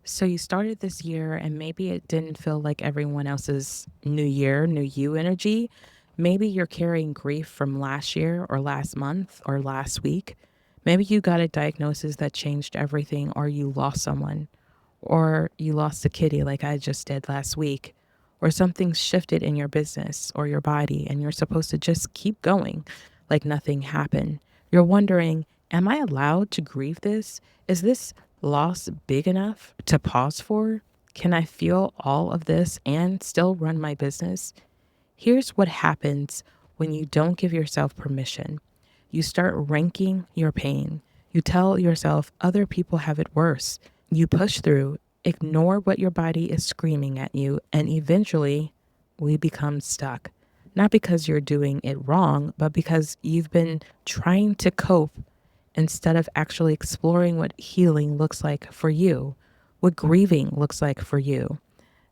So you started this year and maybe it didn't feel like everyone else's new year, new you energy. Maybe you're carrying grief from last year or last month or last week. Maybe you got a diagnosis that changed everything, or you lost someone, or you lost a kitty like I just did last week, or something shifted in your business or your body and you're supposed to just keep going like nothing happened. You're wondering, am I allowed to grieve this? Is this loss big enough to pause for? Can I feel all of this and still run my business? Here's what happens when you don't give yourself permission. You start ranking your pain. You tell yourself other people have it worse. You push through, ignore what your body is screaming at you, and eventually we become stuck. Not because you're doing it wrong, but because you've been trying to cope instead of actually exploring what healing looks like for you, what grieving looks like for you.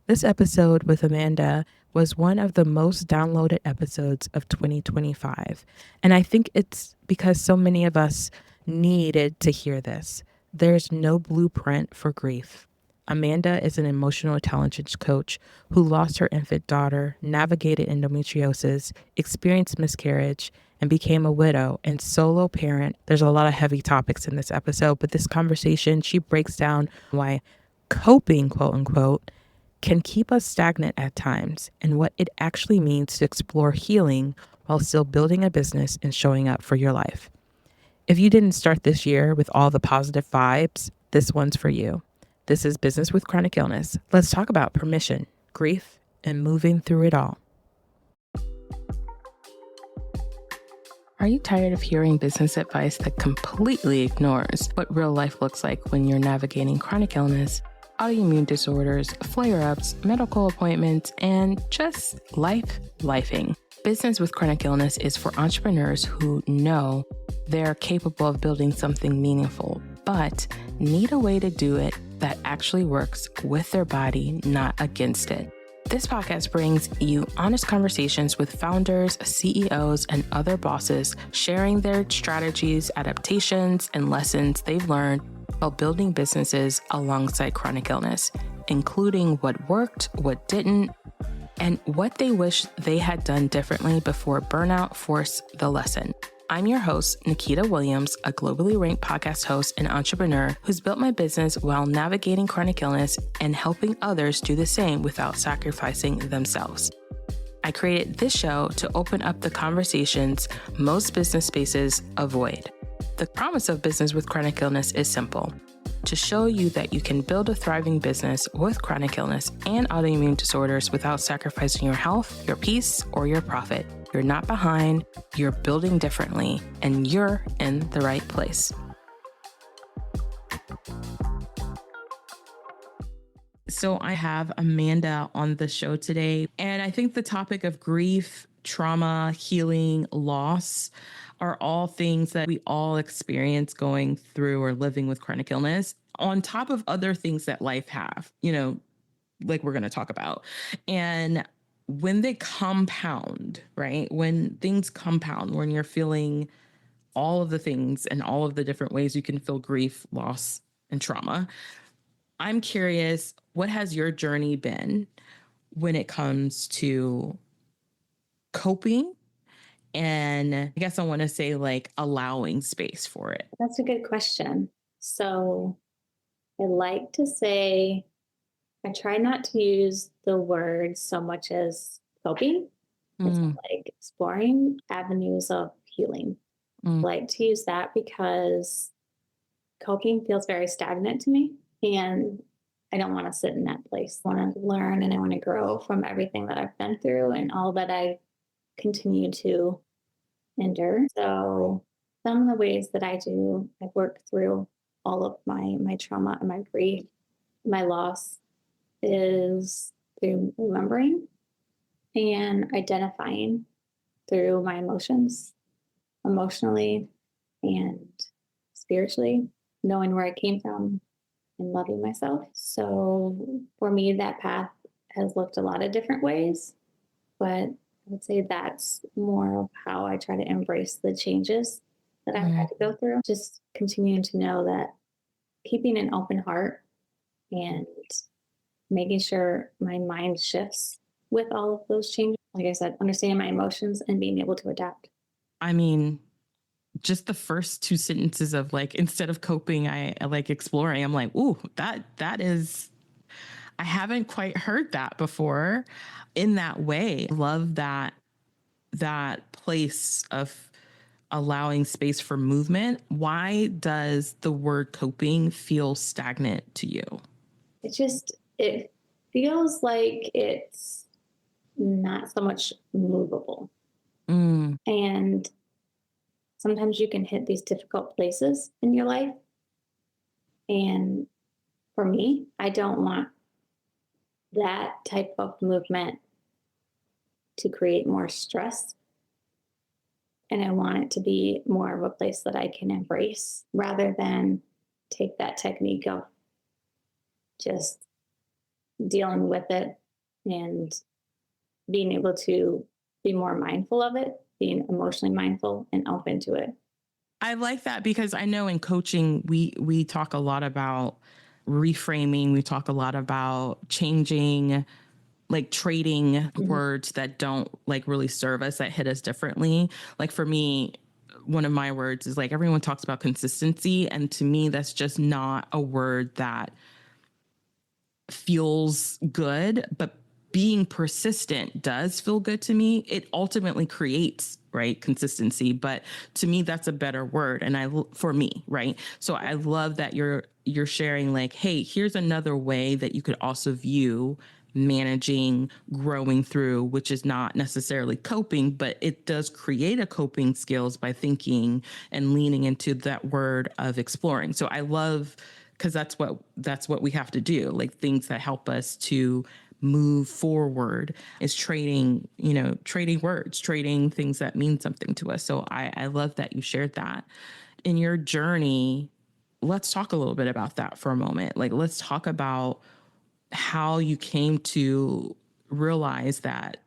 This episode with Amanda was one of the most downloaded episodes of 2025. And I think it's because so many of us needed to hear this. There's no blueprint for grief. Amanda is an emotional intelligence coach who lost her infant daughter, navigated endometriosis, experienced miscarriage, and became a widow and solo parent. There's a lot of heavy topics in this episode, but this conversation, she breaks down why coping, quote unquote, can keep us stagnant at times and what it actually means to explore healing while still building a business and showing up for your life. If you didn't start this year with all the positive vibes, this one's for you. This is Business with Chronic Illness. Let's talk about permission, grief, and moving through it all. Are you tired of hearing business advice that completely ignores what real life looks like when you're navigating chronic illness, autoimmune disorders, flare-ups, medical appointments, and just lifing? Business with Chronic Illness is for entrepreneurs who know they're capable of building something meaningful, but need a way to do it that actually works with their body, not against it. This podcast brings you honest conversations with founders, CEOs, and other bosses sharing their strategies, adaptations, and lessons they've learned while building businesses alongside chronic illness, including what worked, what didn't, and what they wish they had done differently before burnout forced the lesson. I'm your host, Nikita Williams, a globally ranked podcast host and entrepreneur who's built my business while navigating chronic illness and helping others do the same without sacrificing themselves. I created this show to open up the conversations most business spaces avoid. The promise of Business with Chronic Illness is simple: to show you that you can build a thriving business with chronic illness and autoimmune disorders without sacrificing your health, your peace, or your profit. You're not behind, you're building differently, and you're in the right place. So I have Amanda on the show today, and I think the topic of grief, trauma, healing, loss are all things that we all experience going through or living with chronic illness, on top of other things that life have, like we're going to talk about. And when they compound, right? When things compound, when you're feeling all of the things and all of the different ways you can feel grief, loss, and trauma, I'm curious, what has your journey been when it comes to coping? And I guess I want to say like allowing space for it. That's a good question. So I like to say, I try not to use the word so much as coping. It's Mm, like exploring avenues of healing. mm, I like to use that because coping feels very stagnant to me. And I don't want to sit in that place. I want to learn and I want to grow from everything that I've been through and all that I continue to endure. So some of the ways that I do, I've worked through all of my trauma and my grief, my loss is through remembering and identifying through my emotions, emotionally and spiritually, knowing where I came from and loving myself. So for me, that path has looked a lot of different ways, but I would say that's more of how I try to embrace the changes that I've mm, had to go through. Just continuing to know that keeping an open heart and making sure my mind shifts with all of those changes. Like I said, understanding my emotions and being able to adapt. I mean, just the first two sentences of like, instead of coping, I like exploring. I'm like, ooh, that is, I haven't quite heard that before in that way. Love that place of allowing space for movement. Why does the word coping feel stagnant to you? It feels like it's not so much movable. Mm, And sometimes you can hit these difficult places in your life. And for me, I don't want that type of movement to create more stress. And I want it to be more of a place that I can embrace rather than take that technique of just dealing with it and being able to be more mindful of it, being emotionally mindful and open to it. I like that because I know in coaching we talk a lot about reframing. We talk a lot about changing, like trading Mhm. words that don't like really serve us, that hit us differently. Like for me, one of my words is like everyone talks about consistency, and to me that's just not a word that feels good, but being persistent does feel good to me. It ultimately creates, right, consistency, but to me that's a better word, and for me, right? So I love that you're sharing like, hey, here's another way that you could also view managing, growing through, which is not necessarily coping, but it does create a coping skills by thinking and leaning into that word of exploring. So I love, because that's what we have to do, like things that help us to move forward is trading, trading words, trading things that mean something to us. So I love that you shared that in your journey. Let's talk a little bit about that for a moment. Like, let's talk about how you came to realize that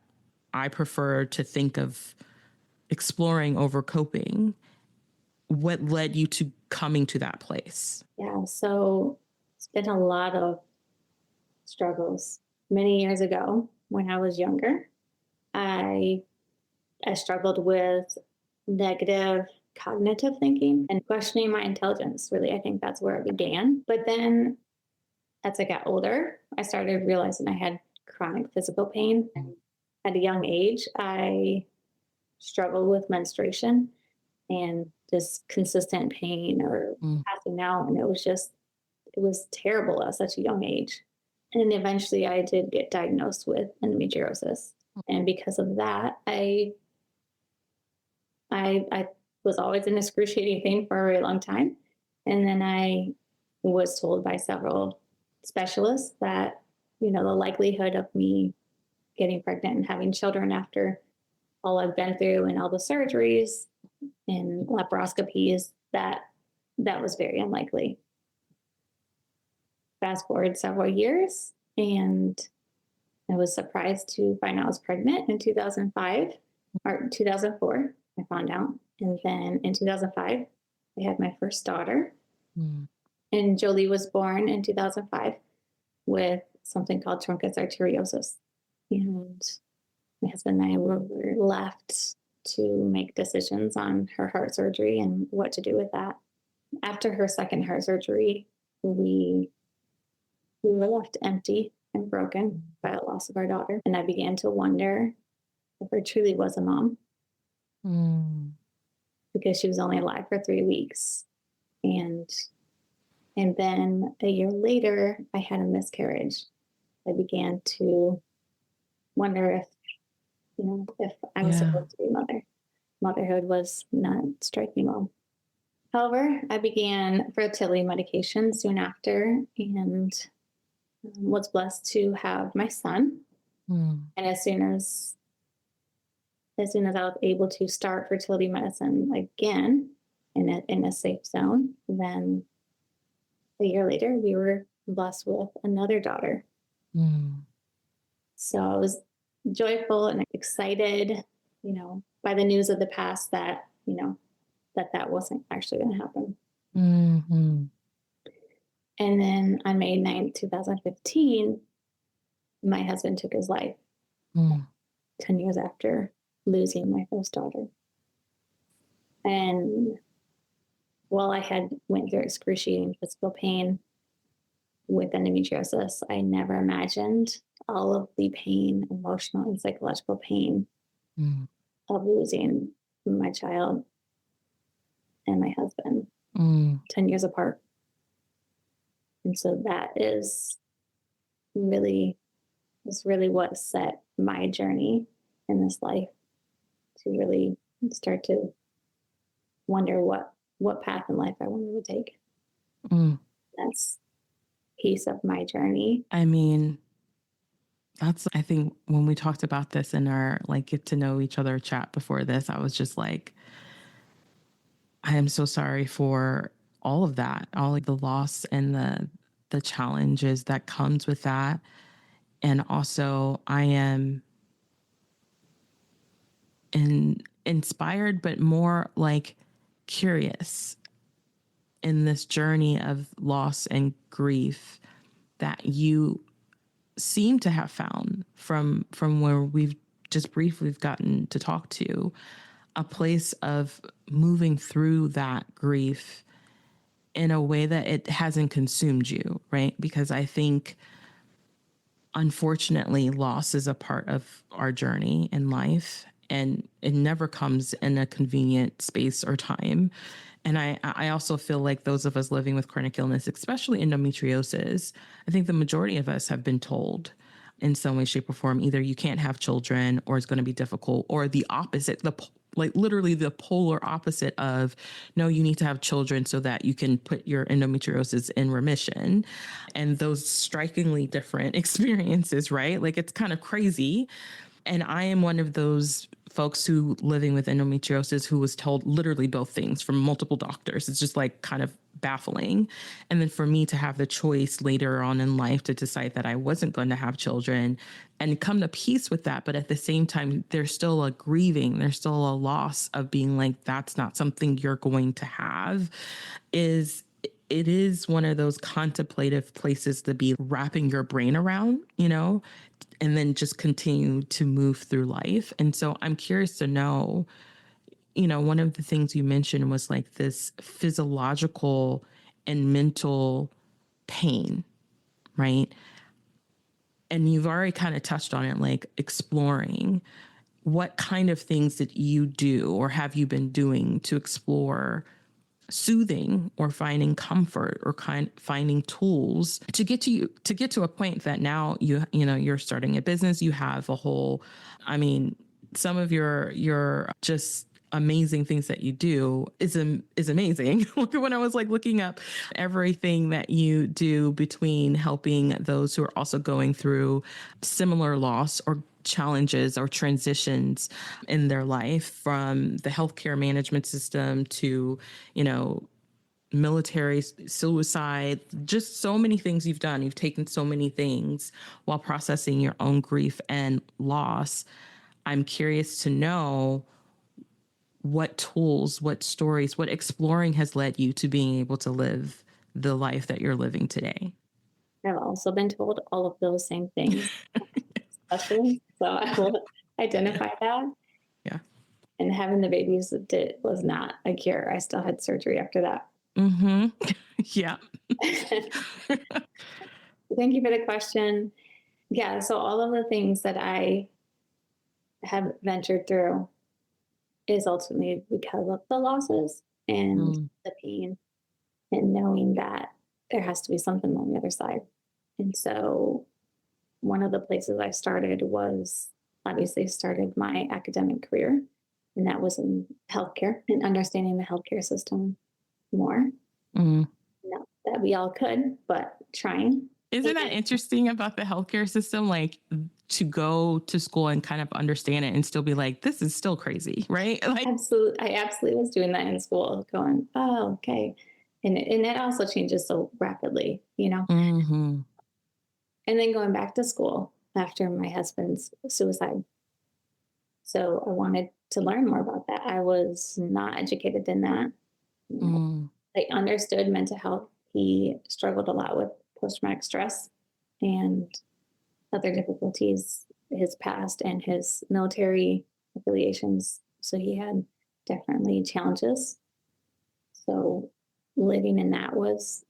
I prefer to think of exploring over coping. What led you to coming to that place? Yeah. So it's been a lot of struggles. Many years ago, when I was younger, I I struggled with negative cognitive thinking and questioning my intelligence. Really, I think that's where it began. But then as I got older, I started realizing I had chronic physical pain. At a young age, I struggled with menstruation and just consistent pain or Mm. passing out. And it was terrible at such a young age. And eventually I did get diagnosed with endometriosis. And because of that, I was always in excruciating pain for a very long time. And then I was told by several specialists that, the likelihood of me getting pregnant and having children after all I've been through and all the surgeries and laparoscopies, that was very unlikely. Fast forward several years, and I was surprised to find out I was pregnant in 2005 or 2004. I found out. And then in 2005, I had my first daughter. Mm. And Jolie was born in 2005 with something called truncus arteriosus. And my husband and I were left to make decisions on her heart surgery and what to do with that. After her second heart surgery, we we were left empty and broken by the loss of our daughter. And I began to wonder if I truly was a mom Mm. because she was only alive for 3 weeks. And and then a year later, I had a miscarriage. I began to wonder if I was Yeah. supposed to be a mother. Motherhood was not striking well. However, I began fertility medication soon after and was blessed to have my son. Mm. And as soon as I was able to start fertility medicine again in a safe zone, then a year later we were blessed with another daughter. Mm. So I was joyful and excited, by the news of the past that, that wasn't actually going to happen. Mhm. And then on May 9th, 2015, my husband took his life Mm, 10 years after losing my first daughter. And while I had went through excruciating physical pain with endometriosis, I never imagined all of the pain, emotional and psychological pain mm, of losing my child and my husband mm, 10 years apart. And so that really is really what set my journey in this life, to really start to wonder what path in life I wanted to take. mm. That's piece of my journey. I mean, that's, I think when we talked about this in our like get to know each other chat before this, I was just like, I am so sorry for all of that, all like the loss and the challenges that comes with that. And also I am inspired, but more like curious in this journey of loss and grief that you seem to have found from where we've just briefly gotten to talk to a place of moving through that grief in a way that it hasn't consumed you, right? Because I think unfortunately loss is a part of our journey in life and it never comes in a convenient space or time. And I also feel like those of us living with chronic illness, especially endometriosis, I think the majority of us have been told in some way, shape, or form, either you can't have children or it's going to be difficult, or the opposite, like literally the polar opposite of no, you need to have children so that you can put your endometriosis in remission. And those strikingly different experiences, right? Like it's kind of crazy. And I am one of those folks who living with endometriosis who was told literally both things from multiple doctors. It's just like kind of baffling. And then for me to have the choice later on in life to decide that I wasn't going to have children and come to peace with that. But at the same time, there's still a grieving, there's still a loss of being like, that's not something you're going to have, is it is one of those contemplative places to be wrapping your brain around, you know, and then just continue to move through life. And so I'm curious to know, you know, one of the things you mentioned was like this physiological and mental pain, right? And you've already kind of touched on it, like exploring what kind of things did you do or have you been doing to explore soothing or finding comfort or finding tools to get to you to get to a point that now you know you're starting a business, you have a whole, I mean, some of your just amazing things that you do is amazing. When I was like looking up everything that you do between helping those who are also going through similar loss or challenges or transitions in their life, from the healthcare management system to, you know, military suicide, just so many things you've done. You've taken so many things while processing your own grief and loss. I'm curious to know what tools, what stories, what exploring has led you to being able to live the life that you're living today. I've also been told all of those same things, especially. So I will identify that. Yeah. And having the babies was not a cure. I still had surgery after that. Mm-hmm. Yeah. Thank you for the question. Yeah, so all of the things that I have ventured through is ultimately because of the losses and Mm, the pain, and knowing that there has to be something on the other side. And so one of the places I started was obviously started my academic career, and that was in healthcare and understanding the healthcare system more. mm. Not that we all could, but trying. Isn't that And interesting about the healthcare system? Like to go to school and kind of understand it and still be like, this is still crazy, right? Like, I absolutely was doing that in school, going, oh, okay. And it also changes so rapidly, you know. mm-hmm, And then going back to school after my husband's suicide. So I wanted to learn more about that. I was not educated in that. You know, mm, I understood mental health He struggled a lot with post traumatic stress and other difficulties, his past and his military affiliations. So he had definitely challenges. So living in that was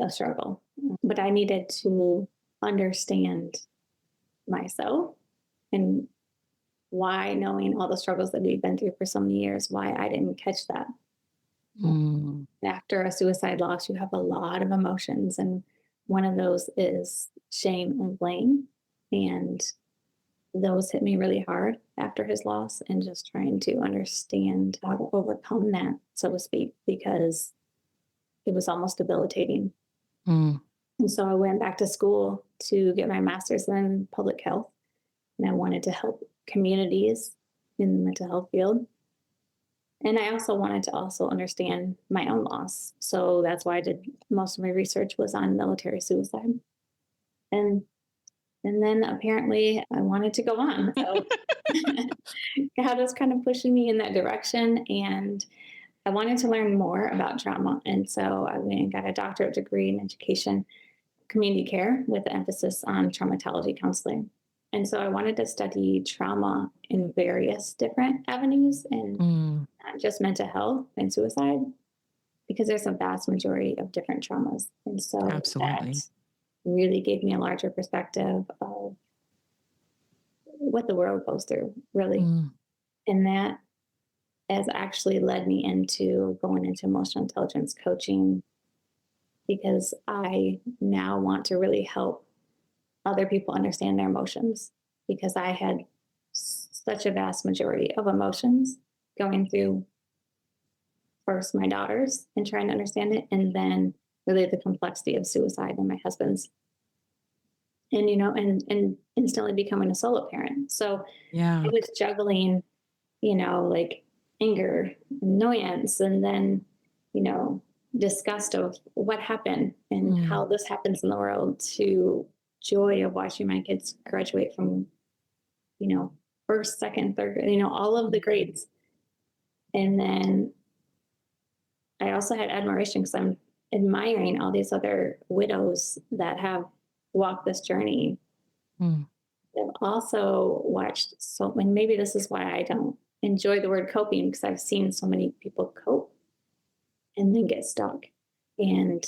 a struggle. But I needed to understand myself and why, knowing all the struggles that we've been through for so many years, why I didn't catch that. Mm. After a suicide loss, you have a lot of emotions, and one of those is shame and blame. And those hit me really hard after his loss, and just trying to understand how to overcome that, so to speak, because it was almost debilitating. Mm. And so I went back to school to get my master's in public health, and I wanted to help communities in the mental health field. And I also wanted to also understand my own loss. So that's why I did most of my research was on military suicide. And and then apparently I wanted to go on. So God was kind of pushing me in that direction. And I wanted to learn more about trauma. And so I went and got a doctorate degree in education, community care with an emphasis on traumatology counseling. And so I wanted to study trauma in various different avenues and Mm. not just mental health and suicide, because there's a vast majority of different traumas. And so that Absolutely. really gave me a larger perspective of what the world goes through, really. Mm. And that has actually led me into going into emotional intelligence coaching, because I now want to really help other people understand their emotions, because I had such a vast majority of emotions going through first my daughter's and trying to understand it, and then really the complexity of suicide and my husband's, and and instantly becoming a solo parent. So I Yeah. was juggling, like anger, annoyance, and then, you know, disgust of what happened and Mm. how this happens in the world, to joy of watching my kids graduate from, you know, first, second, third, all of the grades. And then I also had admiration because I'm admiring all these other widows that have walked this journey. Mm. I've also watched so, and maybe this is why I don't enjoy the word coping, because I've seen so many people cope and then get stuck. And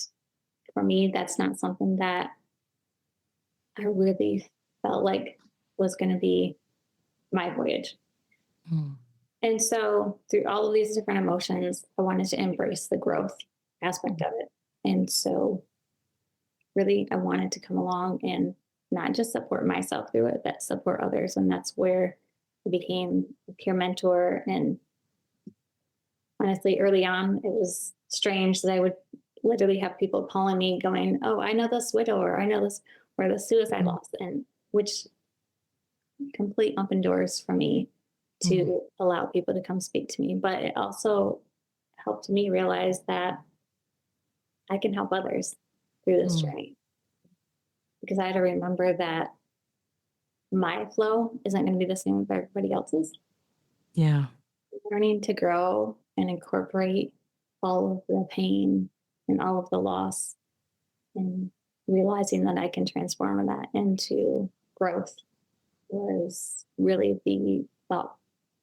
for me, that's not something that I really felt like was going to be my voyage. Mm. And so, through all of these different emotions, I wanted to embrace the growth aspect Mm. of it. And so, really, I wanted to come along and not just support myself through it, but support others. And that's where I became a peer mentor. And honestly, early on, it was strange that I would literally have people calling me going, "Oh, I know this widow, or I know this, or the suicide Mm. loss," and which complete open doors for me Mm. to allow people to come speak to me. But it also helped me realize that I can help others through this Mm. journey, because I had to remember that my flow isn't going to be the same with everybody else's. Yeah. Learning to grow and incorporate all of the pain and all of the loss, and realizing that I can transform that into growth was really the thought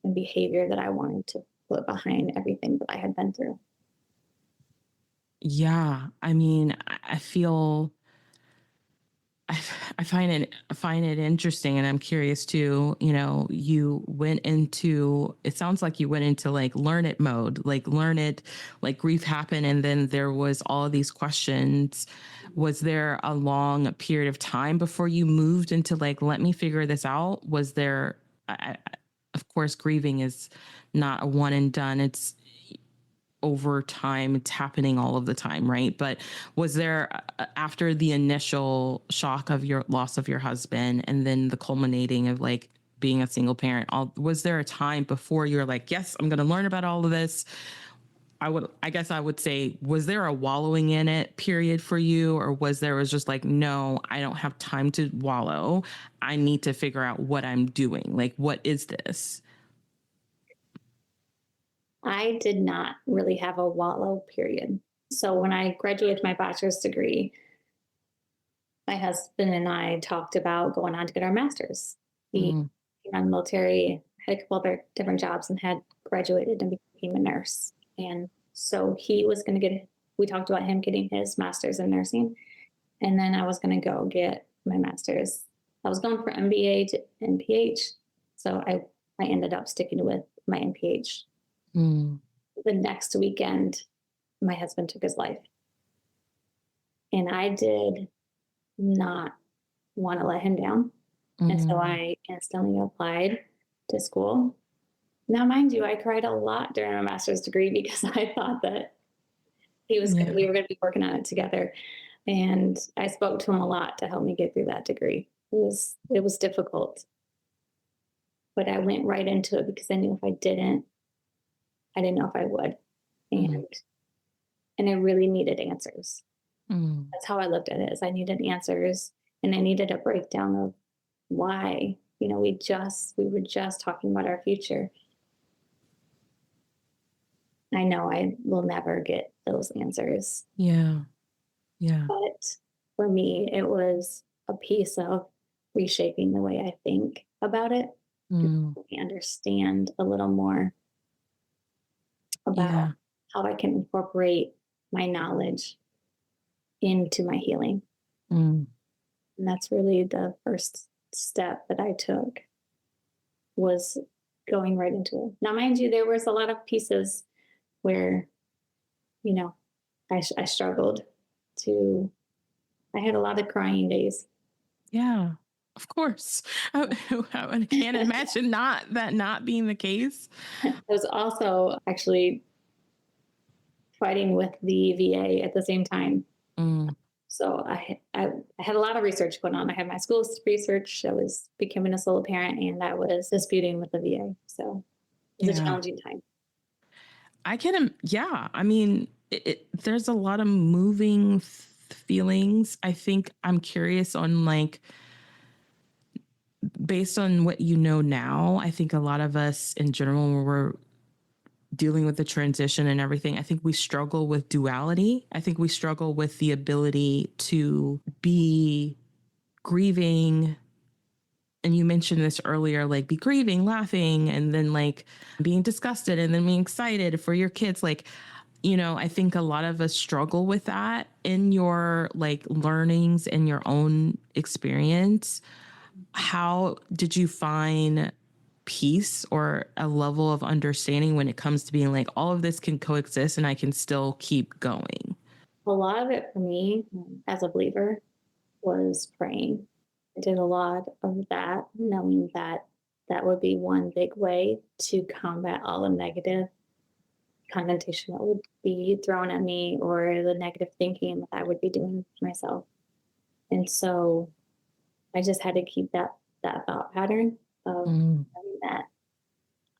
and behavior that I wanted to put behind everything that I had been through. Yeah. I mean, I feel I find it interesting, and I'm curious too. You went into, it sounds like you went into like learn it mode, like learn it, like grief happened, and then there was all of these questions. Was there a long period of time before you moved into like let me figure this out? Was there? Of course, grieving is not a one and done. It's over time, it's happening all of the time, right? But was there, after the initial shock of your loss of your husband and then the culminating of like being a single parent, was there a time before you're like, yes, I'm going to learn about all of this? I guess I would say, was there a wallowing in it period for you, or was just like, no, I don't have time to wallow, I need to figure out what I'm doing, like what is this? I did not really have a wallow period. So when I graduated my bachelor's degree, my husband and I talked about going on to get our master's. He Mm, came out of the military, had a couple other different jobs, and had graduated and became a nurse. And so he was going to get, we talked about him getting his master's in nursing. And then I was going to go get my master's. I was going for MBA to NPH. So I ended up sticking with my NPH. mm, The next weekend, my husband took his life. And I did not want to let him down. And so mm. I instantly applied to school. Now, mind you, I cried a lot during my master's degree because I thought that we Yeah. were going to be working on it together. And I spoke to him a lot to help me get through that degree. It was difficult, but I went right into it because I knew if I didn't know if I would. Mm, And I really needed answers. mm. That's how I looked at it, is I needed answers, and I needed a breakdown of why. We were just talking about our future. I know I will never get those answers. Yeah. Yeah. But for me, it was a piece of reshaping the way I think about it and Mm, help me understand a little more about yeah. how I can incorporate my knowledge into my healing. Mm, And that's really the first step that I took, was going right into it. Now, mind you, there was a lot of pieces where, you know, I struggled to, I had a lot of crying days. yeah. Of course. I can't imagine not being the case. I was also actually fighting with the VA at the same time. Mm, So I had a lot of research going on. I had my school's research. I was becoming a solo parent, and I was disputing with the VA. So it was a yeah. challenging time. Yeah. I mean, there's a lot of moving feelings. I think I'm curious on like, based on what you know now, I think a lot of us in general, when we're dealing with the transition and everything, I think we struggle with duality. I think we struggle with the ability to be grieving. And you mentioned this earlier, like be grieving, laughing, and then like being disgusted and then being excited for your kids. Like, I think a lot of us struggle with that in your like learnings and your own experience. How did you find peace or a level of understanding when it comes to being like all of this can coexist and I can still keep going? A lot of it for me, as a believer, was praying. I did a lot of that, knowing that that would be one big way to combat all the negative connotation that would be thrown at me, or the negative thinking that I would be doing to myself. And so I just had to keep that thought pattern of Mm, knowing that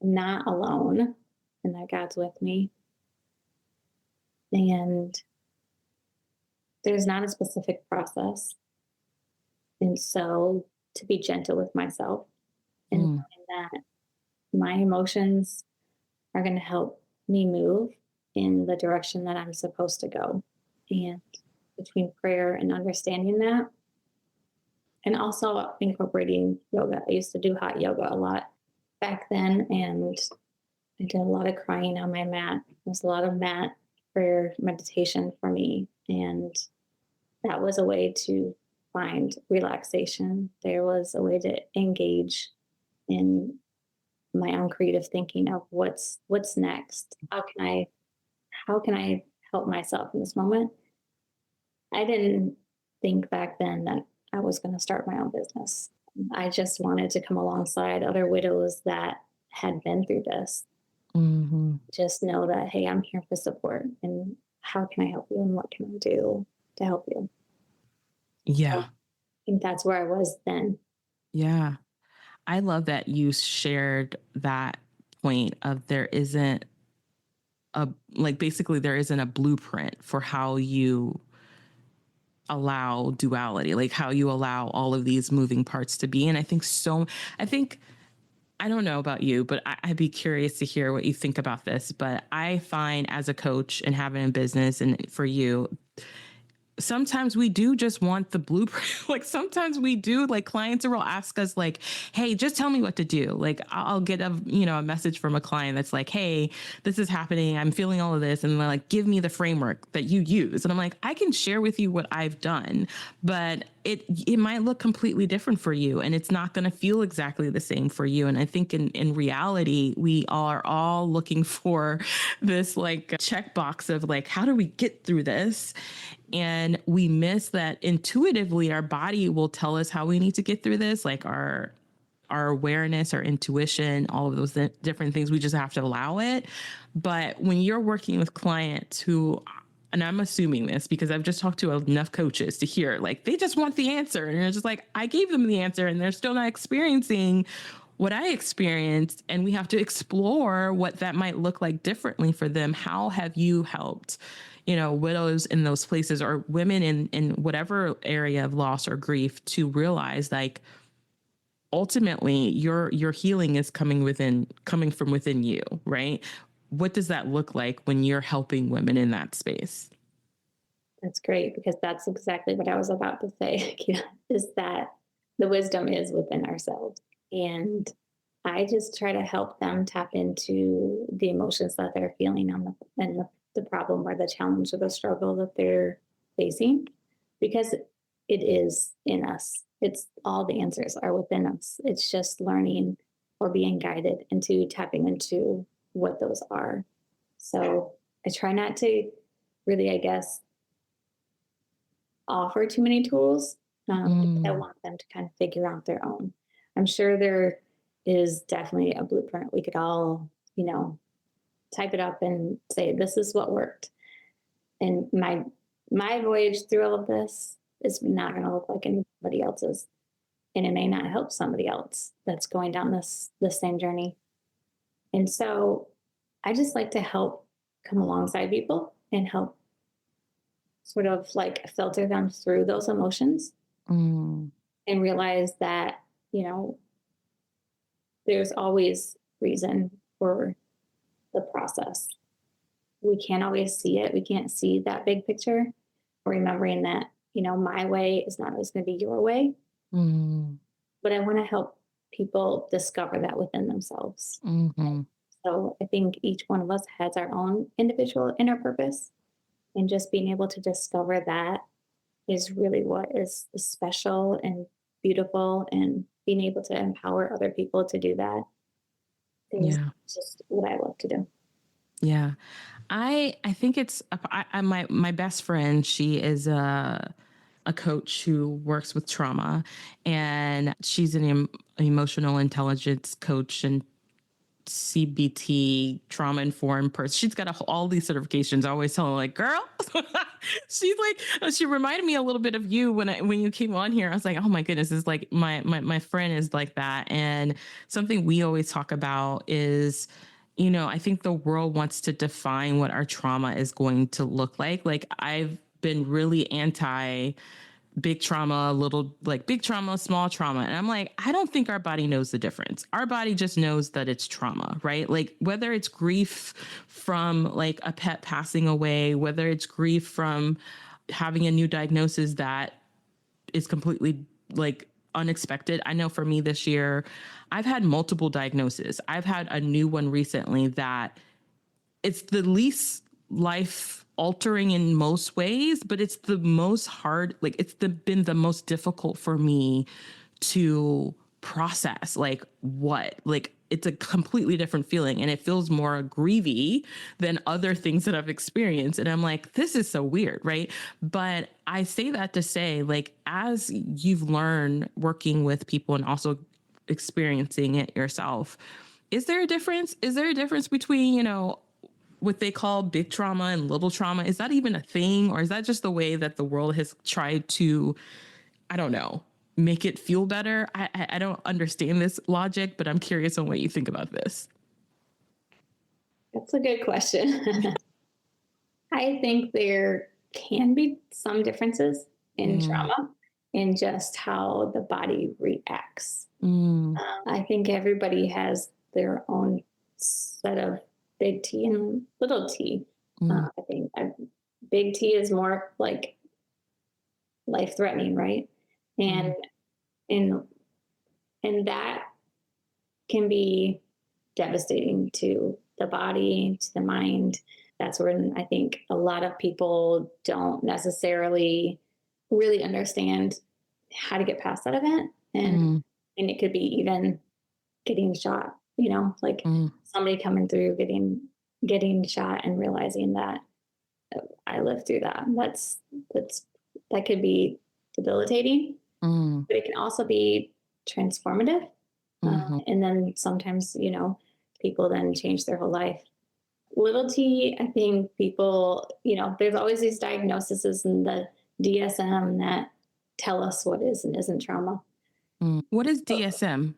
I'm not alone and that God's with me. And there's not a specific process. And so to be gentle with myself and mm, knowing that my emotions are going to help me move in the direction that I'm supposed to go. And between prayer and understanding that, and also incorporating yoga. I used to do hot yoga a lot back then, and I did a lot of crying on my mat. It was a lot of mat prayer meditation for me. And that was a way to find relaxation. There was a way to engage in my own creative thinking of what's next. How can I help myself in this moment? I didn't think back then that I was going to start my own business. I just wanted to come alongside other widows that had been through this. mhm. Just know that, hey, I'm here for support, and how can I help you, and what can I do to help you? So I Yeah. think that's where I was then. Yeah. I love that you shared that point of there isn't a like basically there isn't a blueprint for how you allow duality, like how you allow all of these moving parts to be. And I think I don't know about you, but I'd be curious to hear what you think about this. But I find as a coach and having a business, and for you, sometimes we do just want the blueprint. Like sometimes we do, like clients will ask us like, hey, just tell me what to do. Like I'll get a message from a client that's like, hey, this is happening, I'm feeling all of this, and they're like, give me the framework that you use. And I'm like, I can share with you what I've done, but it might look completely different for you, and it's not going to feel exactly the same for you. And I think in reality, we are all looking for this like checkbox of like, how do we get through this? And we miss that intuitively our body will tell us how we need to get through this, like our awareness, our intuition, all of those different things. We just have to allow it. But when you're working with clients who, and I'm assuming this because I've just talked to enough coaches to hear, like, they just want the answer. And it's just like, I gave them the answer and they're still not experiencing what I experienced. And we have to explore what that might look like differently for them. How have you helped, widows in those places or women in whatever area of loss or grief to realize like, ultimately your healing is coming from within you, right? What does that look like when you're helping women in that space? That's great because that's exactly what I was about to say, is that the wisdom is within ourselves. And I just try to help them tap into the emotions that they're feeling and the problem or the challenge or the struggle that they're facing because it is in us. It's all the answers are within us. It's just learning or being guided into tapping into what those are. So I try not to really, I guess, offer too many tools. Because I Mm, want them to kind of figure out their own. I'm sure there is definitely a blueprint we could all, type it up and say this is what worked. And my voyage through all of this is not going to look like anybody else's, and it may not help somebody else that's going down this same journey. And so I just like to help come alongside people and help sort of like filter them through those emotions mm, and realize that, there's always reason for the process. We can't always see it. We can't see that big picture. Remembering that, my way is not always going to be your way, mm, but I want to help people discover that within themselves. mhm. So I think each one of us has our own individual inner purpose, and just being able to discover that is really what is special and beautiful, and being able to empower other people to do that is Yeah. just what I love to do. Yeah. I think it's my best friend. She is a coach who works with trauma, and she's an emotional intelligence coach and CBT trauma informed person. She's got all these certifications. I always tell her like, girl, she's like, she reminded me a little bit of you when you came on here. I was like, oh my goodness, is like my friend is like that. And something we always talk about is, I think the world wants to define what our trauma is going to look like. Like I've been really anti big trauma, little like big trauma, small trauma. And I'm like, I don't think our body knows the difference. Our body just knows that it's trauma, right? Like whether it's grief from like a pet passing away, whether it's grief from having a new diagnosis that is completely like unexpected. I know for me this year, I've had multiple diagnoses. I've had a new one recently that it's the least life altering in most ways, but it's the most hard, like been the most difficult for me to process. Like it's a completely different feeling, and it feels more grievy than other things that I've experienced. And I'm like, this is so weird, right? But I say that to say, like, as you've learned working with people and also experiencing it yourself, is there a difference? Is there a difference between, what they call big trauma and little trauma? Is that even a thing? Or is that just the way that the world has tried to, I don't know, make it feel better? I don't understand this logic, but I'm curious on what you think about this. That's a good question. I think there can be some differences in Mm, trauma. in just how the body reacts. Mm, I think everybody has their own set of big T and little t. mm, I think big T is more like life threatening, right? And mm, and and that can be devastating to the body, to the mind. That's when I think a lot of people don't necessarily really understand how to get past that event. mm, And it could be even getting shot, like mm, somebody coming through getting shot and realizing that I lived through that. That's that could be debilitating, mm, but it can also be transformative. mhm, And then sometimes, people then change their whole life. Little t, I think people, there's always these diagnoses in the DSM that tell us what is and isn't trauma. mm. What is So, DSM?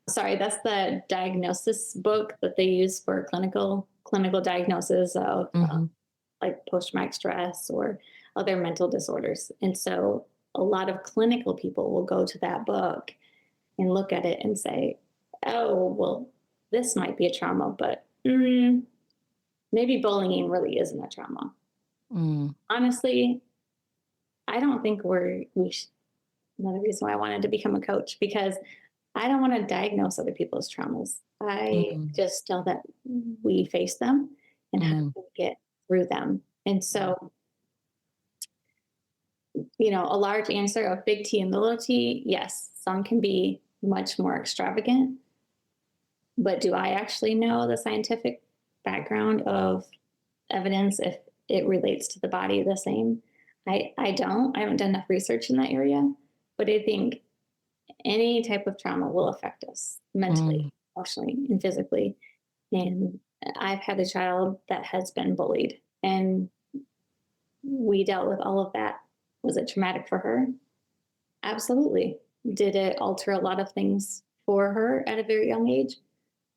sorry, that's the diagnosis book that they use for clinical diagnosis of Mhm, like post traumatic stress or other mental disorders. And so a lot of clinical people will go to that book and look at it and say, oh, well, this might be a trauma, but maybe bullying really isn't a trauma. mm, Honestly, I don't think we should. Another reason why I wanted to become a coach, because I don't want to diagnose other people's traumas. I mm, just know that we face them and how mm, to get through them. And mm, so, a large answer of big T and little t, yes, some can be much more extravagant. But do I actually know the scientific background of evidence if it relates to the body the same? I don't. I haven't done enough research in that area. But I think any type of trauma will affect us mm, mentally, emotionally, and physically. And I've had a child that has been bullied, and we dealt with all of that. Was it traumatic for her? Absolutely. Did it alter a lot of things for her at a very young age?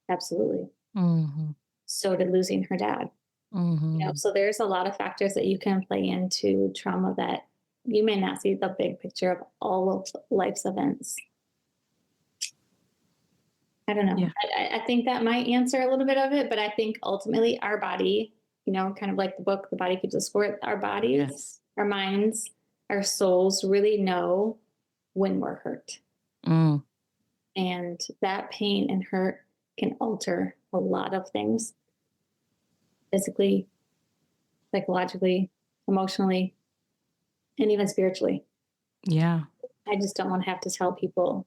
Absolutely. mhm, So did losing her dad. mhm. So there's a lot of factors that you can play into trauma that you may not see the big picture of all of life's events. I don't know. Yeah. I think that might answer a little bit of it, but I think ultimately our body, kind of like the book, The Body Keeps the Score, our bodies, Yes. our minds, our souls really know when we're hurt. Mm, And that pain and hurt can alter a lot of things physically, psychologically, emotionally, and even spiritually. yeah. I just don't want to have to tell people,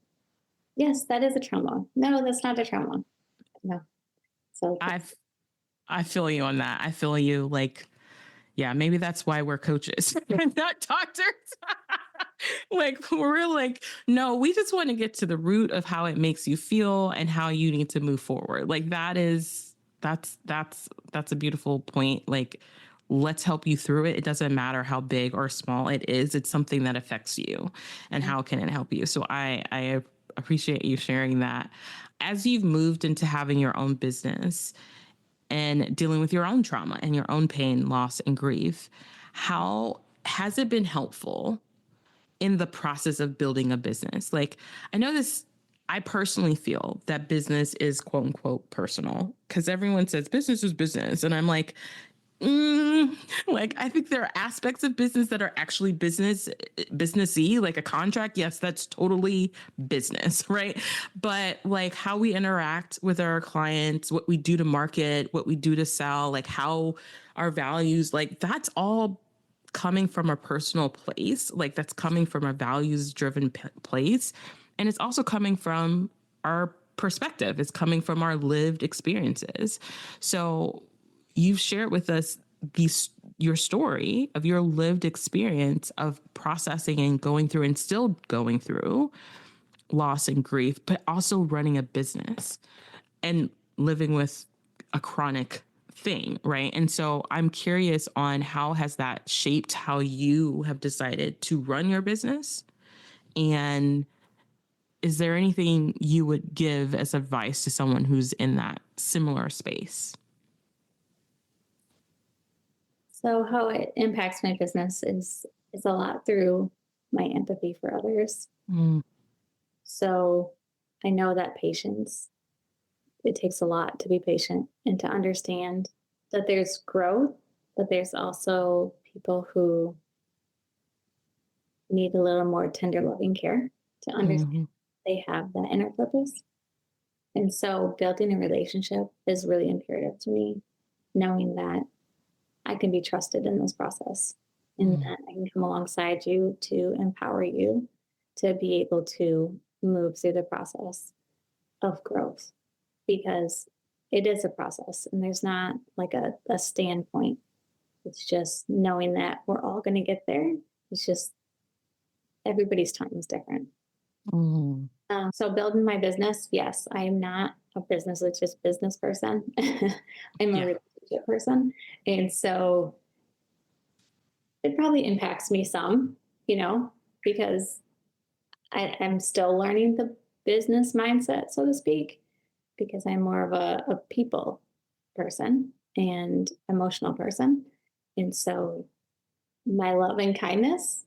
yes, that is a trauma. No, that's not a trauma. No. So, I I feel you on that. I feel you. Like, yeah, maybe that's why we're coaches and not doctors. Like, we're like, no, we just want to get to the root of how it makes you feel and how you need to move forward. Like, that's a beautiful point. Like, let's help you through it. It doesn't matter how big or small it is. It's something that affects you, and yeah. how can it help you? So I appreciate you sharing that. As you've moved into having your own business and dealing with your own trauma and your own pain, loss, and grief, how has it been helpful in the process of building a business? Like, I know this, I personally feel that business is quote unquote personal because everyone says business is business. And I'm like, I think there are aspects of business that are actually businessy, like a contract. Yes, that's totally business, right? But like how we interact with our clients, what we do to market, what we do to sell, like how our values, like that's all coming from a personal place. Like that's coming from a values driven place. And it's also coming from our perspective, it's coming from our lived experiences. So you've shared with us your story of your lived experience of processing and going through and still going through loss and grief, but also running a business and living with a chronic thing, right? And so I'm curious on how has that shaped how you have decided to run your business, and is there anything you would give as advice to someone who's in that similar space? So how it impacts my business is a lot through my empathy for others. Mm, So I know that patience, it takes a lot to be patient and to understand that there's growth, but there's also people who need a little more tender loving care to understand mhm, they have that inner purpose. And so building a relationship is really imperative to me, knowing that I can be trusted in this process and mm, that I can come alongside you to empower you to be able to move through the process of growth because it is a process and there's not like a standpoint. It's just knowing that we're all going to get there. It's just everybody's time is different. mm. So building my business, yes, I am not a business, it's just business person. I'm a Yeah. relationship person. And so it probably impacts me some, you know, because I'm still learning the business mindset, so to speak, because I'm more of a people person and emotional person. And so my love and kindness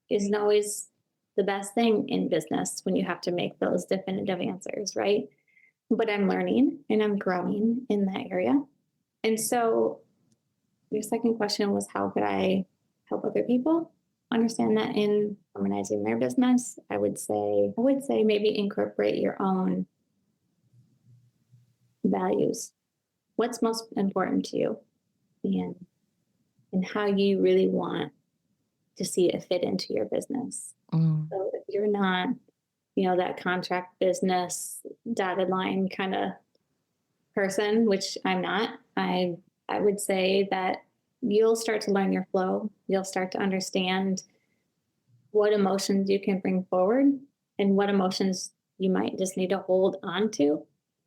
isn't always the best thing in business when you have to make those definitive answers, right? But I'm learning and I'm growing in that area. And so your second question was how could I help other people understand that in harmonizing their business? I would say maybe incorporate your own values. What's most important to you and and how you really want to see it fit into your business. Mm, So if you're not, that contract business dotted line kind of person, which I'm not, I would say that you'll start to learn your flow. You'll start to understand what emotions you can bring forward and what emotions you might just need to hold on to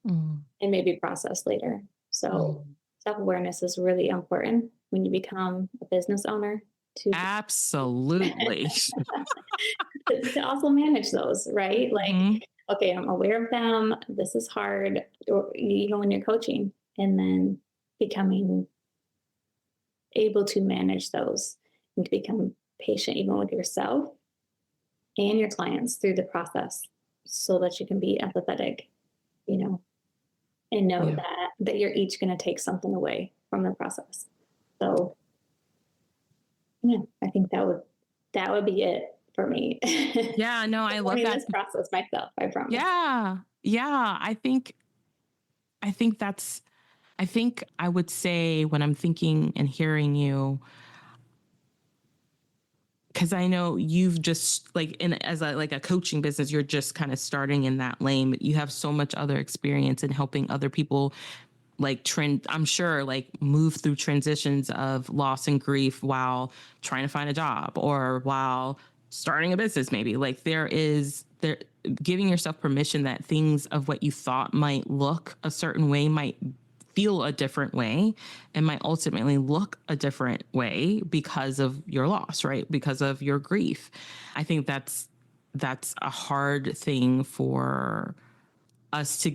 mm, and maybe process later. So mm. self-awareness is really important when you become a business owner to Absolutely. to also manage those, right? Like, Mhm, okay, I'm aware of them. This is hard, or even when you're coaching, and then becoming able to manage those and to become patient even with yourself and your clients through the process so that you can be empathetic, you know, and know yeah. that you're each going to take something away from the process. So, yeah, I think that would be it for me. Yeah, no, I love Learning that. this process myself, I promise. Yeah. Yeah, I think that's I think I would say when I'm thinking and hearing you, because I know you've just like in as a like a coaching business, you're just kind of starting in that lane, but you have so much other experience in helping other people like trend I'm sure like move through transitions of loss and grief while trying to find a job or while starting a business maybe like there giving yourself permission that things of what you thought might look a certain way might feel a different way and might ultimately look a different way because of your loss, right? Because of your grief. I think that's a hard thing for us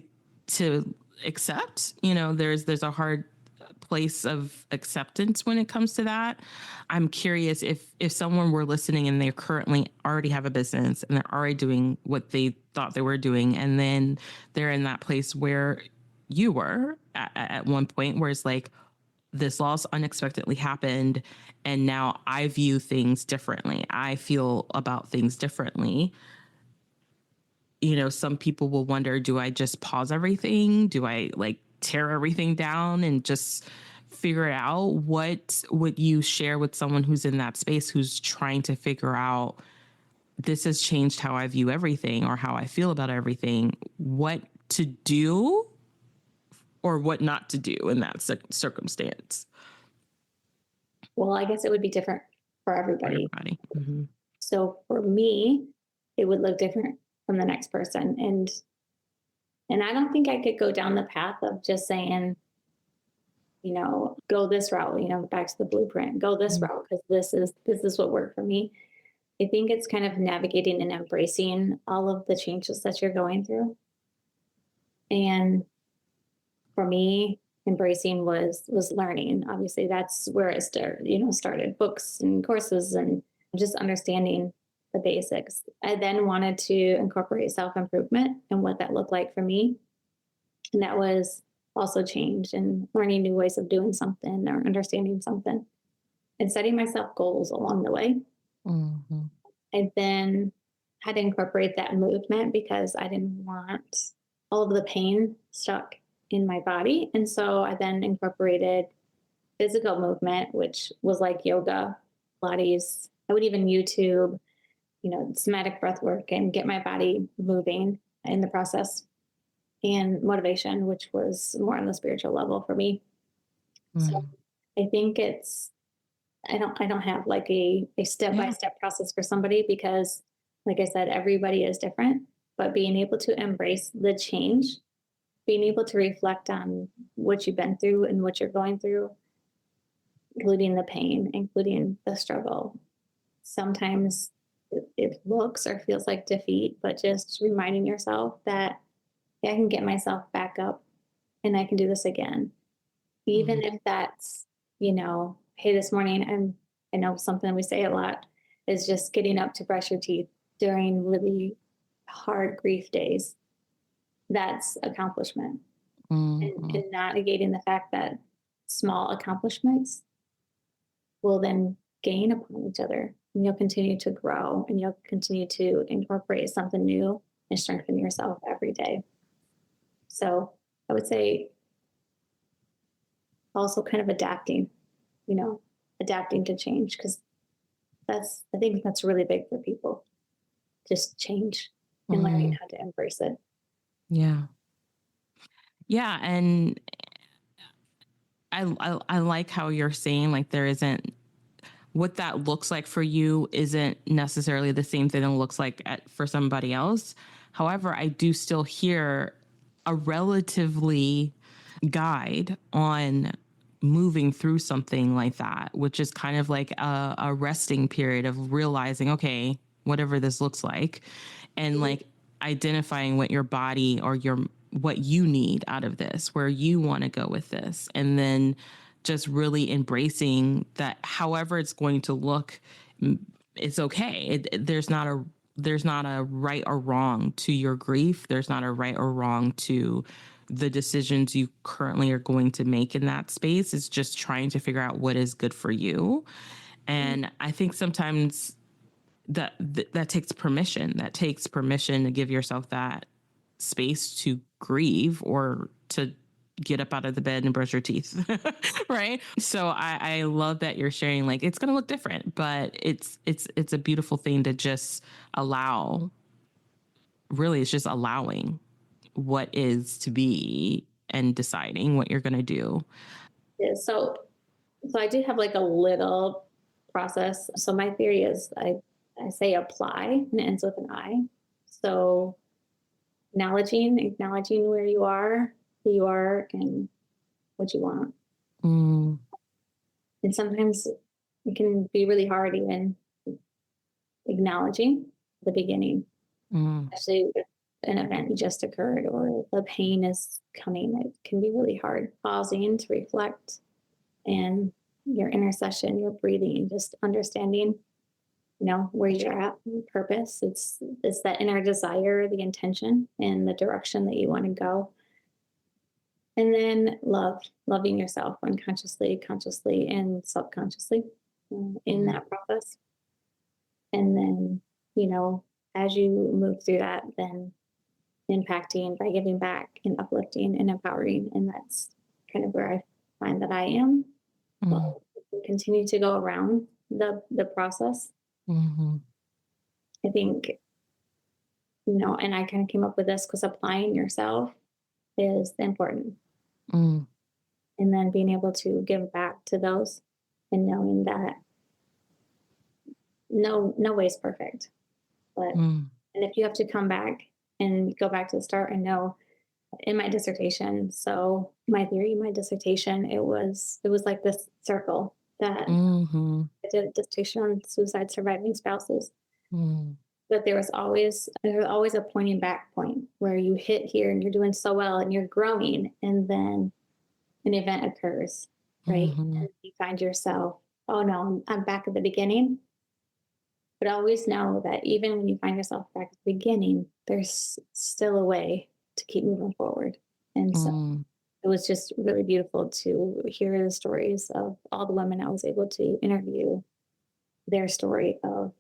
to accept. There's a hard place of acceptance when it comes to that. I'm curious if someone were listening and they currently already have a business and they're already doing what they thought they were doing, and then they're in that place where you were at one point, where it's like this loss unexpectedly happened, and now I view things differently. I feel about things differently. Some people will wonder, do I just pause everything? Do I like tear everything down and just figure it out? What would you share with someone who's in that space, who's trying to figure out this has changed how I view everything or how I feel about everything? What to do or what not to do in that circumstance Well, I guess it would be different for for everybody. everybody? Mm-hmm. So for me, it would look different from the next person. And I don't think I could go down the path of just saying, go this route, back to the blueprint, go this route because this is what worked for me. I think it's kind of navigating and embracing all of the changes that you're going through. And for me, embracing was learning. Obviously, that's where it started books and courses and just understanding the basics. I then wanted to incorporate self improvement and what that looked like for me, and that was also change and learning new ways of doing something or understanding something and setting myself goals along the way. Mhm. I then had to incorporate that movement because I didn't want all of the pain stuck in my body. And so I then incorporated physical movement, which was like yoga, Pilates. I would even YouTube, somatic breath work and get my body moving in the process, and motivation, which was more on the spiritual level for me. So Mm. I think I don't have like a step by Yeah. step process for somebody because, like I said, everybody is different. But being able to embrace the change, being able to reflect on what you've been through and what you're going through, including the pain, including the struggle. Sometimes it looks or feels like defeat, but just reminding yourself that yeah, I can get myself back up and I can do this again. Even Mhm. if that's, hey, this morning I know something we say a lot is just getting up to brush your teeth during really hard grief days. That's accomplishment. Mhm. And not negating the fact that small accomplishments will then gain upon each other. And you'll continue to grow and you'll continue to incorporate something new and strengthen yourself every day. So I would say also kind of adapting, you know, adapting to change because I think that's really big for people. Just change and learning Mhm. how to embrace it. Yeah. Yeah, and I like how you're saying like there isn't what that looks like for you isn't necessarily the same thing it looks like for somebody else. However, I do still hear a relatively guide on moving through something like that, which is kind of like a resting period of realizing, okay, whatever this looks like, and like identifying what your body or what you need out of this, where you want to go with this, and then just really embracing that however it's going to look, it's okay. There's not a right or wrong to your grief. There's not a right or wrong to the decisions you currently are going to make in that space. It's just trying to figure out what is good for you. And I think sometimes that takes permission. That takes permission to give yourself that space to grieve or to get up out of the bed and brush your teeth. Right. So I love that you're sharing like it's gonna look different, but it's a beautiful thing to just allow. Really, it's just allowing what is to be and deciding what you're gonna do. Yeah, so I do have like a little process. So my theory is I say apply and it ends with an I. So acknowledging where you are, who you are, and what you want. Mm, And sometimes it can be really hard even acknowledging the beginning, mm, especially if an event just occurred or the pain is coming. It can be really hard pausing to reflect and your intercession, your breathing, just understanding, where you're at, purpose. It's that inner desire, the intention, and the direction that you want to go. And then loving yourself unconsciously, consciously, and subconsciously in mm, that process. And then, you know, as you move through that, then impacting by giving back and uplifting and empowering. And that's kind of where I find that I am. mm, Well, we continue to go around the process. mhm, I think, and I kind of came up with this because applying yourself is important. mm, And then being able to give back to those and knowing that no way is perfect. But mm, and if you have to come back and go back to the start and know in my dissertation, so my theory, my dissertation, it was like this circle that mhm, I did a dissertation on suicide surviving spouses. mm, But there was always a pointing back point where you hit here and you're doing so well and you're growing, and then an event occurs, right? Mhm. And you find yourself, oh no, I'm back at the beginning. But always know that even when you find yourself back at the beginning, there's still a way to keep moving forward. And so Mm. it was just really beautiful to hear the stories of all the women I was able to interview, their story of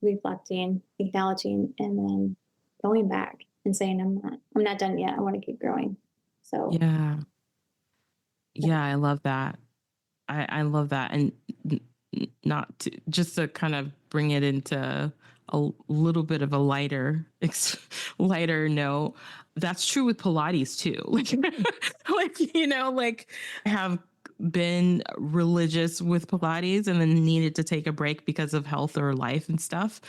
reflecting, acknowledging, and then going back and saying, I'm not done yet. I want to keep growing. So Yeah. Yeah, I love that. I love that. And not to, just to kind of bring it into a little bit of a lighter, lighter note. That's true with Pilates too. Like I have been religious with Pilates and then needed to take a break because of health or life and stuff.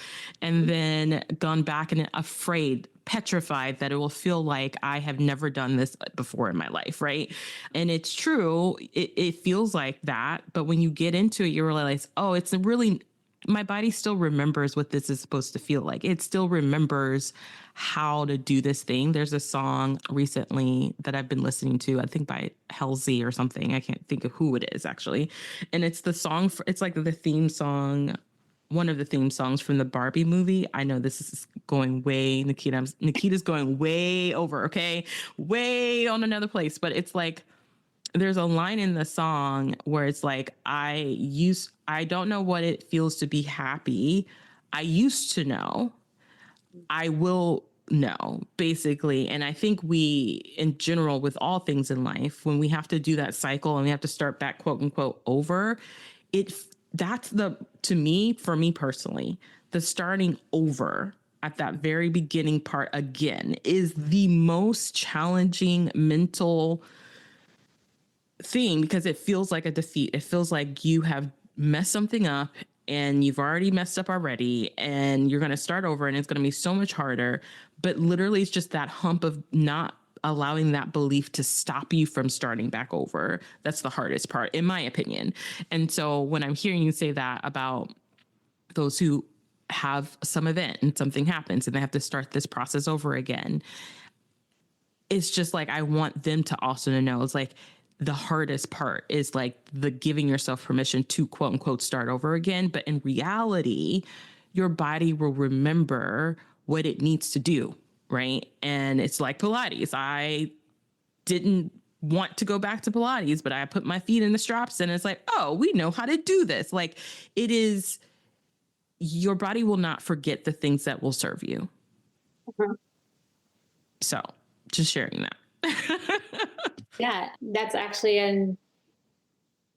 And then gone back and afraid, petrified that it will feel like I have never done this before in my life. Right. And it's true. It feels like that. But when you get into it, you realize, oh, it's really, my body still remembers what this is supposed to feel like. It still remembers how to do this thing. There's a song recently that I've been listening to, I think by Halsey or something. I can't think of who it is actually. And it's the song, it's like the theme song, one of the theme songs from the Barbie movie. I know this is going way, Nikita's going way over, okay? Way on another place. But it's like, there's a line in the song where it's like, I don't know what it feels to be happy. I used to know. I will know, basically. And I think we, in general, with all things in life, when we have to do that cycle and we have to start back, quote unquote, over, it that's the, to me, for me personally, the starting over at that very beginning part again is the most challenging mental thing because it feels like a defeat. It feels like you have messed something up and you've already messed up already and you're going to start over and it's going to be so much harder. But literally, it's just that hump of not allowing that belief to stop you from starting back over. That's the hardest part, in my opinion. And so when I'm hearing you say that about those who have some event and something happens and they have to start this process over again, it's just like I want them to also know it's like the hardest part is like the giving yourself permission to quote unquote start over again. But in reality, your body will remember what it needs to do. Right. And it's like Pilates. I didn't want to go back to Pilates, but I put my feet in the straps and it's like, oh, we know how to do this. Like it is, your body will not forget the things that will serve you. uh-huh. So just sharing that. Yeah, that's actually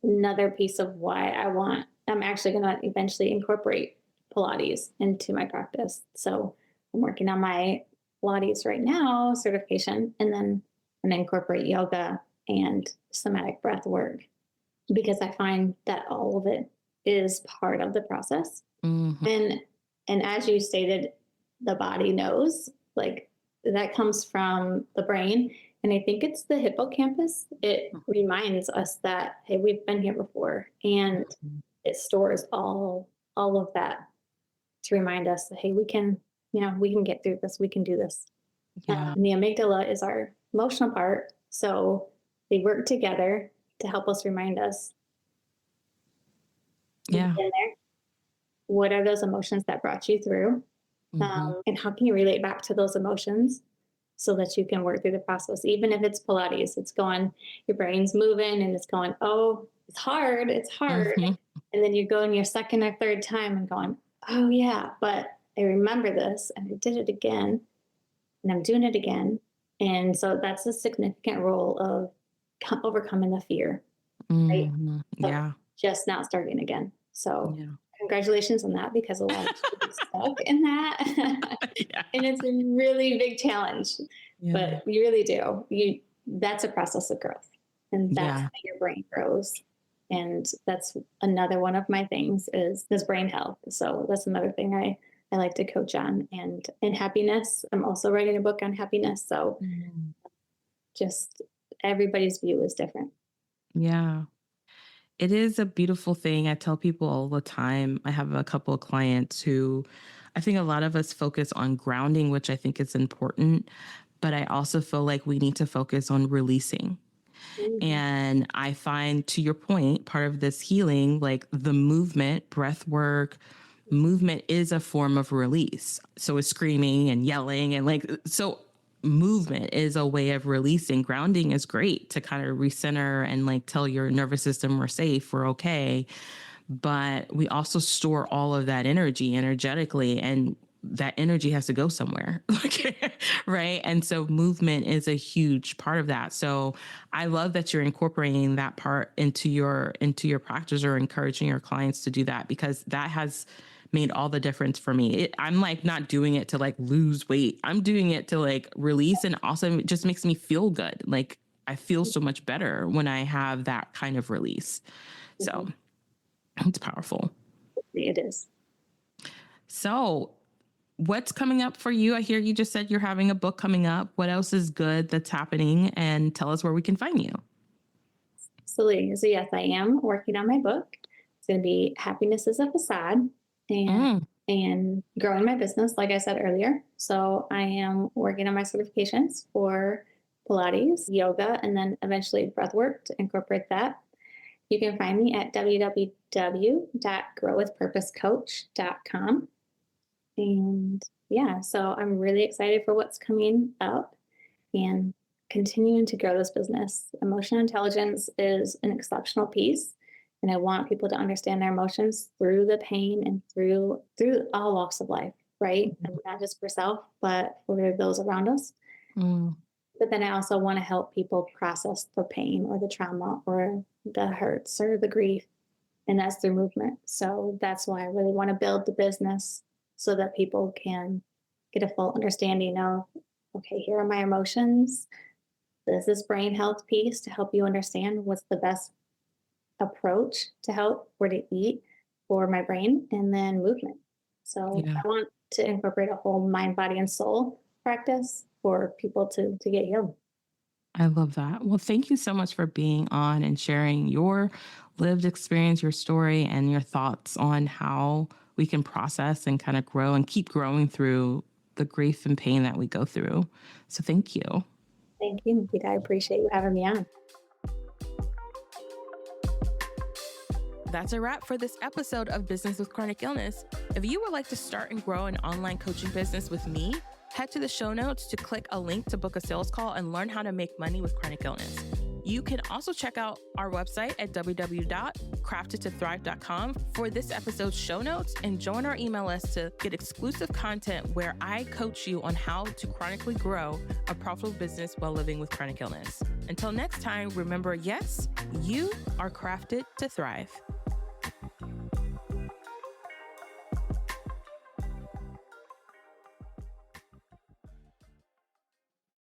another piece of why I'm actually going to eventually incorporate Pilates into my practice. So I'm working on my Pilates right now certification, and then I'm going to incorporate yoga and somatic breath work because I find that all of it is part of the process. Mhm. And as you stated, the body knows, like that comes from the brain. And I think it's the hippocampus. It reminds us that, hey, we've been here before. And it stores all of that to remind us that, hey, we can get through this, we can do this. Yeah. And the amygdala is our emotional part. So they work together to help us remind us, you've Yeah. been there. What are those emotions that brought you through? Mhm. And how can you relate back to those emotions so that you can work through the process? Even if it's Pilates, it's going, your brain's moving and it's going, oh, it's hard. Mhm. And then you're going your second or third time and going, oh, yeah, but I remember this and I did it again and I'm doing it again. And so that's a significant role of overcoming the fear, right? Mhm. Of Yeah. just not starting again. So Yeah. congratulations on that because a lot of people get stuck in that. Yeah. And it's a really big challenge, Yeah. but you really do. That's a process of growth. And that's Yeah. how your brain grows. And that's another one of my things is brain health. So that's another thing I like to coach on and happiness. I'm also writing a book on happiness. So Mhm. just everybody's view is different. Yeah. It is a beautiful thing. I tell people all the time. I have a couple of clients who I think a lot of us focus on grounding, which I think is important, but I also feel like we need to focus on releasing. Mhm. And I find, to your point, part of this healing, like the movement, breath work, movement is a form of release. So is screaming and yelling and like, so movement is a way of releasing. Grounding is great to kind of recenter and like tell your nervous system we're safe, we're okay. But we also store all of that energy energetically, and that energy has to go somewhere. Right. And so movement is a huge part of that. So I love that you're incorporating that part into your practice, or encouraging your clients to do that, because that has made all the difference for me. I'm like not doing it to like lose weight. I'm doing it to like release, and also it just makes me feel good. Like I feel so much better when I have that kind of release. So Mhm. it's powerful. It is. So what's coming up for you? I hear you just said you're having a book coming up. What else is good that's happening? And tell us where we can find you. Absolutely. So yes, I am working on my book. It's going to be Happiness is a Facade, and Mm, growing my business, like I said earlier. So I am working on my certifications for Pilates, yoga, and then eventually breath work to incorporate that. You can find me at www.growwithpurposecoach.com. And yeah, so I'm really excited for what's coming up and continuing to grow this business. Emotional intelligence is an exceptional piece, and I want people to understand their emotions through the pain and through all walks of life, right? And not just for self, but for those around us. mm, But then I also want to help people process the pain or the trauma or the hurts or the grief, and that's through movement. So that's why I really want to build the business so that people can get a full understanding of, okay, here are my emotions. This is brain health piece to help you understand what's the best approach to help, where to eat for my brain, and then movement. So yeah, I want to incorporate a whole mind, body, and soul practice for people to get healed. I love that. Well, thank you so much for being on and sharing your lived experience, your story, and your thoughts on how we can process and kind of grow and keep growing through the grief and pain that we go through. So thank you. Thank you, Nikita. I appreciate you having me on. That's a wrap for this episode of Business with Chronic Illness. If you would like to start and grow an online coaching business with me, head to the show notes to click a link to book a sales call and learn how to make money with chronic illness. You can also check out our website at www.craftedtothrive.com for this episode's show notes, and join our email list to get exclusive content where I coach you on how to chronically grow a profitable business while living with chronic illness. Until next time, remember, yes, you are crafted to thrive.